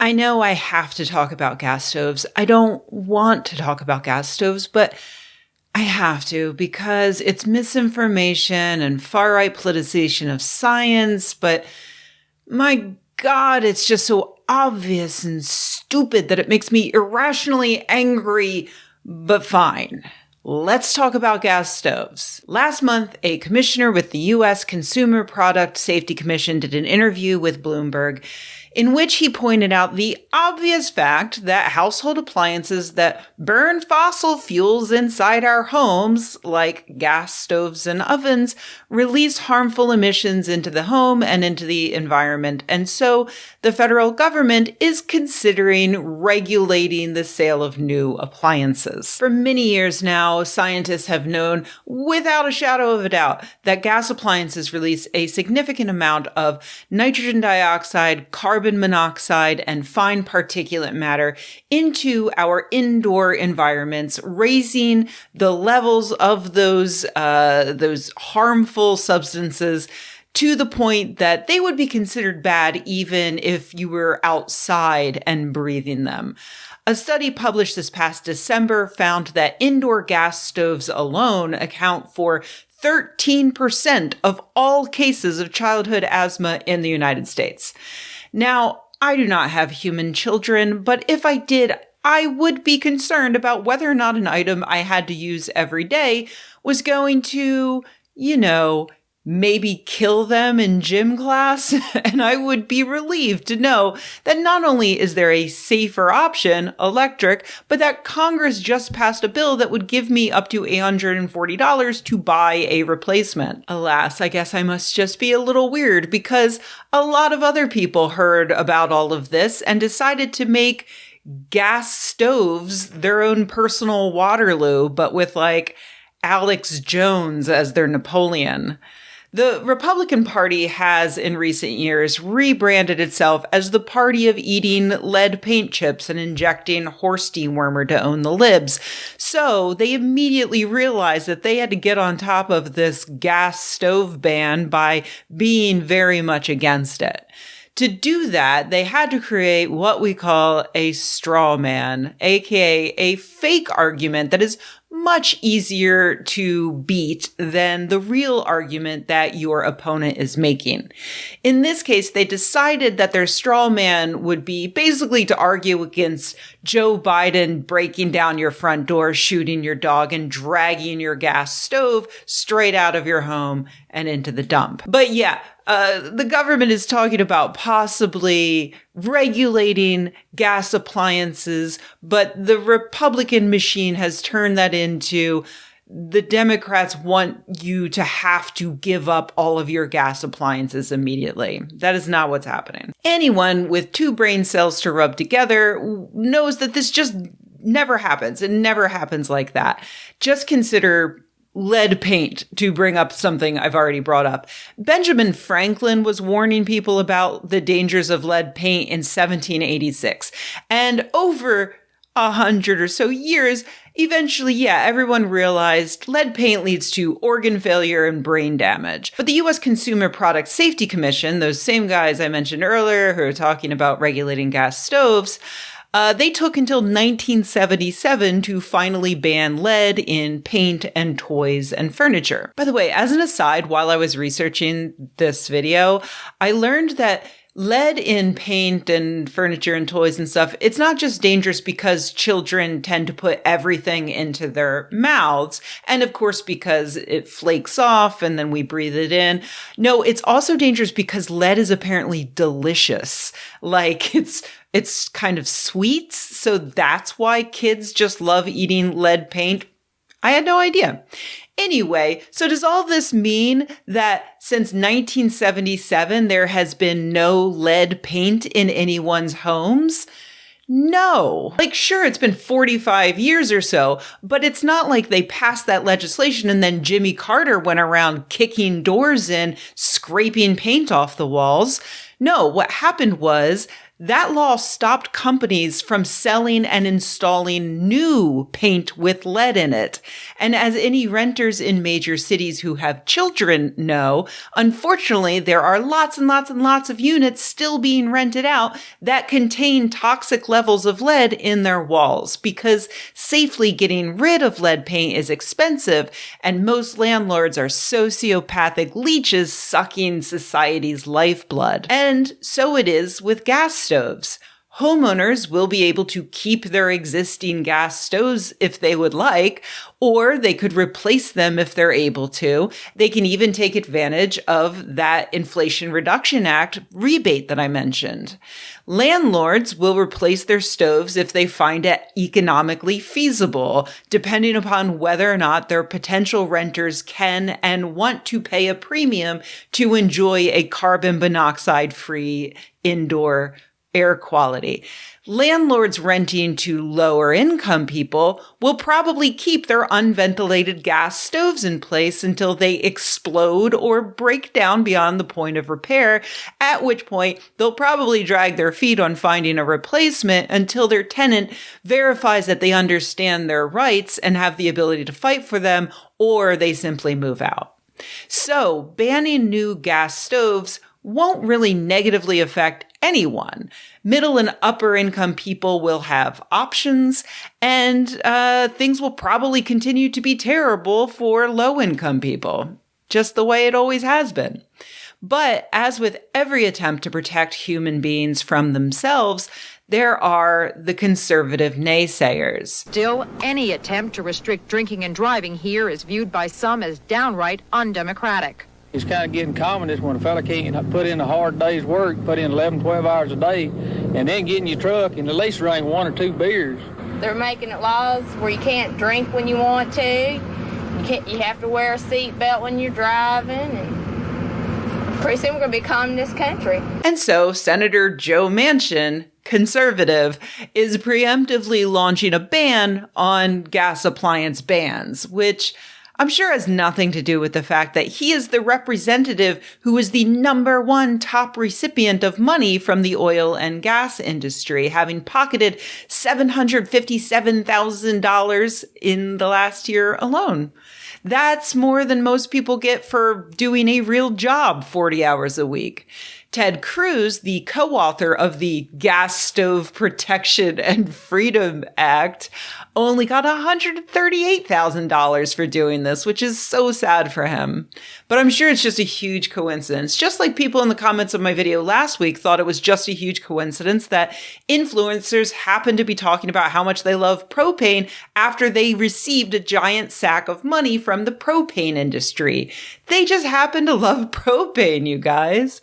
I know I have to talk about gas stoves. I don't want to talk about gas stoves, but I have to because it's misinformation and far-right politicization of science. But my God, it's just so obvious and stupid that it makes me irrationally angry, but fine. Let's talk about gas stoves. Last month, a commissioner with the U.S. Consumer Product Safety Commission did an interview with Bloomberg in which he pointed out the obvious fact that household appliances that burn fossil fuels inside our homes, like gas stoves and ovens, release harmful emissions into the home and into the environment. And so the federal government is considering regulating the sale of new appliances. For many years now, scientists have known without a shadow of a doubt that gas appliances release a significant amount of nitrogen dioxide, carbon monoxide, and fine particulate matter into our indoor environments, raising the levels of those harmful substances to the point that they would be considered bad even if you were outside and breathing them. A study published this past December found that indoor gas stoves alone account for 13% of all cases of childhood asthma in the United States. Now, I do not have human children, but if I did, I would be concerned about whether or not an item I had to use every day was going to, maybe kill them in gym class. And I would be relieved to know that not only is there a safer option, electric, but that Congress just passed a bill that would give me up to $840 to buy a replacement. Alas, I guess I must just be a little weird because a lot of other people heard about all of this and decided to make gas stoves their own personal Waterloo, but with Alex Jones as their Napoleon. The Republican Party has, in recent years, rebranded itself as the party of eating lead paint chips and injecting horse dewormer to own the libs. So they immediately realized that they had to get on top of this gas stove ban by being very much against it. To do that, they had to create what we call a straw man, aka a fake argument that is much easier to beat than the real argument that your opponent is making. In this case, they decided that their straw man would be basically to argue against Joe Biden breaking down your front door, shooting your dog, and dragging your gas stove straight out of your home and into the dump. But yeah, the government is talking about possibly regulating gas appliances, but the Republican machine has turned that into the Democrats want you to have to give up all of your gas appliances immediately. That is not what's happening. Anyone with two brain cells to rub together knows that this just never happens. It never happens like that. Just consider lead paint, to bring up something I've already brought up. Benjamin Franklin was warning people about the dangers of lead paint in 1786. And over 100 or so years, eventually, everyone realized lead paint leads to organ failure and brain damage. But the U.S. Consumer Product Safety Commission, those same guys I mentioned earlier who are talking about regulating gas stoves, they took until 1977 to finally ban lead in paint and toys and furniture. By the way, as an aside, while I was researching this video, I learned that lead in paint and furniture and toys and stuff, it's not just dangerous because children tend to put everything into their mouths. And of course, because it flakes off and then we breathe it in. No, it's also dangerous because lead is apparently delicious. It's kind of sweet. So that's why kids just love eating lead paint. I had no idea. Anyway, so does all this mean that since 1977, there has been no lead paint in anyone's homes? No. Sure, it's been 45 years or so, but it's not like they passed that legislation and then Jimmy Carter went around kicking doors in, scraping paint off the walls. No, what happened was that law stopped companies from selling and installing new paint with lead in it. And as any renters in major cities who have children know, unfortunately, there are lots and lots and lots of units still being rented out that contain toxic levels of lead in their walls, because safely getting rid of lead paint is expensive, and most landlords are sociopathic leeches sucking society's lifeblood. And so it is with gas stoves. Homeowners will be able to keep their existing gas stoves if they would like, or they could replace them if they're able to. They can even take advantage of that Inflation Reduction Act rebate that I mentioned. Landlords will replace their stoves if they find it economically feasible, depending upon whether or not their potential renters can and want to pay a premium to enjoy a carbon monoxide-free indoor air quality. Landlords renting to lower income people will probably keep their unventilated gas stoves in place until they explode or break down beyond the point of repair, at which point they'll probably drag their feet on finding a replacement until their tenant verifies that they understand their rights and have the ability to fight for them, or they simply move out. So banning new gas stoves won't really negatively affect anyone. Middle and upper income people will have options, and things will probably continue to be terrible for low income people, just the way it always has been. But as with every attempt to protect human beings from themselves, there are the conservative naysayers. Still, any attempt to restrict drinking and driving here is viewed by some as downright undemocratic. It's kind of getting common this when a fella can't put in a hard day's work, put in 11, 12 hours a day, and then get in your truck and at least drink 1 or 2 beers. They're making it laws where you can't drink when you want to. You have to wear a seatbelt when you're driving, and pretty soon we're going to be a communist country. And so Senator Joe Manchin, conservative, is preemptively launching a ban on gas appliance bans, which I'm sure has nothing to do with the fact that he is the representative who is the #1 top recipient of money from the oil and gas industry, having pocketed $757,000 in the last year alone. That's more than most people get for doing a real job 40 hours a week. Ted Cruz, the co-author of the Gas Stove Protection and Freedom Act, only got $138,000 for doing this, which is so sad for him. But I'm sure it's just a huge coincidence. Just like people in the comments of my video last week thought it was just a huge coincidence that influencers happen to be talking about how much they love propane after they received a giant sack of money from the propane industry. They just happen to love propane, you guys.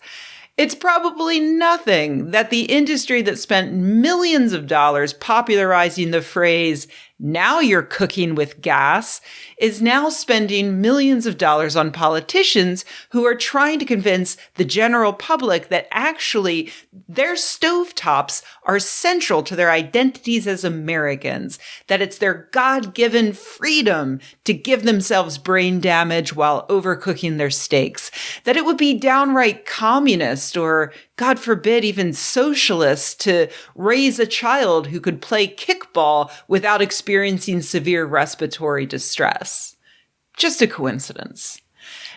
It's probably nothing that the industry that spent millions of dollars popularizing the phrase, "now you're cooking with gas," is now spending millions of dollars on politicians who are trying to convince the general public that actually their stovetops are central to their identities as Americans, that it's their God-given freedom to give themselves brain damage while overcooking their steaks, that it would be downright communist or, God forbid, even socialist to raise a child who could play kickball without experiencing severe respiratory distress. Just a coincidence.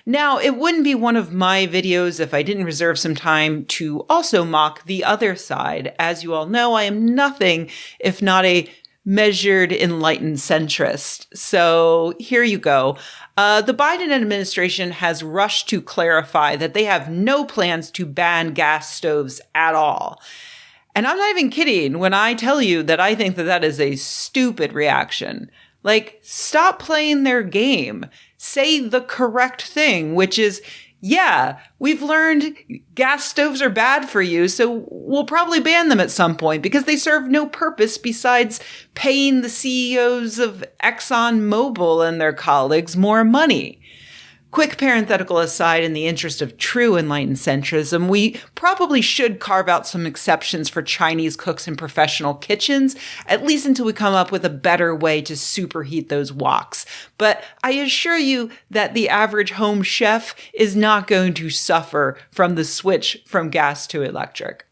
Now, it wouldn't be one of my videos if I didn't reserve some time to also mock the other side. As you all know, I am nothing if not a measured, enlightened centrist. So here you go. The Biden administration has rushed to clarify that they have no plans to ban gas stoves at all. And I'm not even kidding when I tell you that I think that that is a stupid reaction. Like, stop playing their game. Say the correct thing, which is, yeah, we've learned gas stoves are bad for you, so we'll probably ban them at some point because they serve no purpose besides paying the CEOs of ExxonMobil and their colleagues more money. Quick parenthetical aside, in the interest of true enlightened centrism, we probably should carve out some exceptions for Chinese cooks in professional kitchens, at least until we come up with a better way to superheat those woks. But I assure you that the average home chef is not going to suffer from the switch from gas to electric.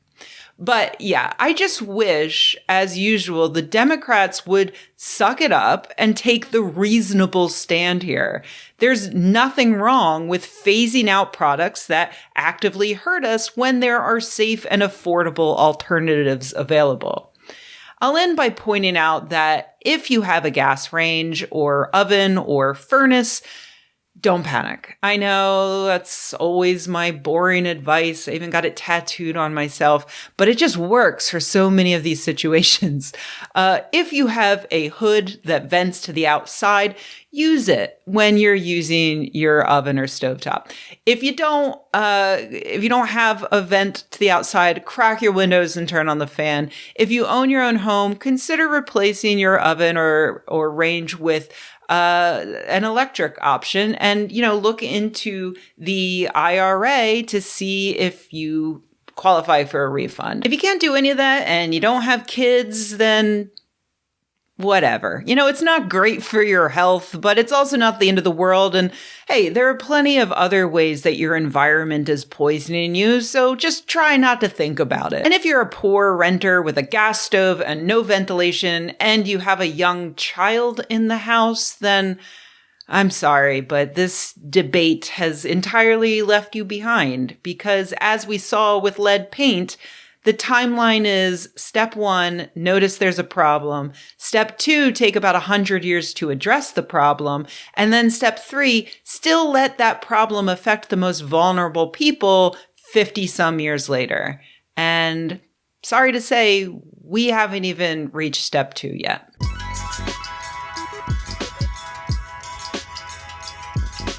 But yeah, I just wish, as usual, the Democrats would suck it up and take the reasonable stand here. There's nothing wrong with phasing out products that actively hurt us when there are safe and affordable alternatives available. I'll end by pointing out that if you have a gas range or oven or furnace, don't panic. I know that's always my boring advice. I even got it tattooed on myself, but it just works for so many of these situations. If you have a hood that vents to the outside, use it when you're using your oven or stovetop. If you don't have a vent to the outside, crack your windows and turn on the fan. If you own your own home, consider replacing your oven or range with an electric option, and, look into the IRA to see if you qualify for a refund. If you can't do any of that and you don't have kids, then whatever. It's not great for your health, but it's also not the end of the world. And hey, there are plenty of other ways that your environment is poisoning you, so just try not to think about it. And if you're a poor renter with a gas stove and no ventilation and you have a young child in the house, then I'm sorry, but this debate has entirely left you behind, because as we saw with lead paint, the timeline is step 1, notice there's a problem. Step 2, take about 100 years to address the problem. And then step 3, still let that problem affect the most vulnerable people 50 some years later. And sorry to say, we haven't even reached step 2 yet.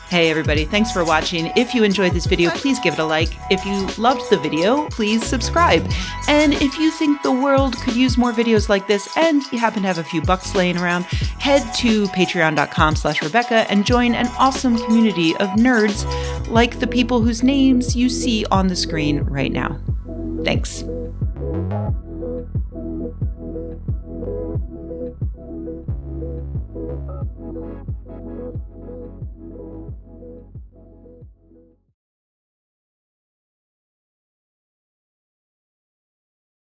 Hey everybody, thanks for watching. If you enjoyed this video, please give it a like. If you loved the video, please subscribe. And if you think the world could use more videos like this and you happen to have a few bucks laying around, head to patreon.com/Rebecca and join an awesome community of nerds like the people whose names you see on the screen right now. Thanks.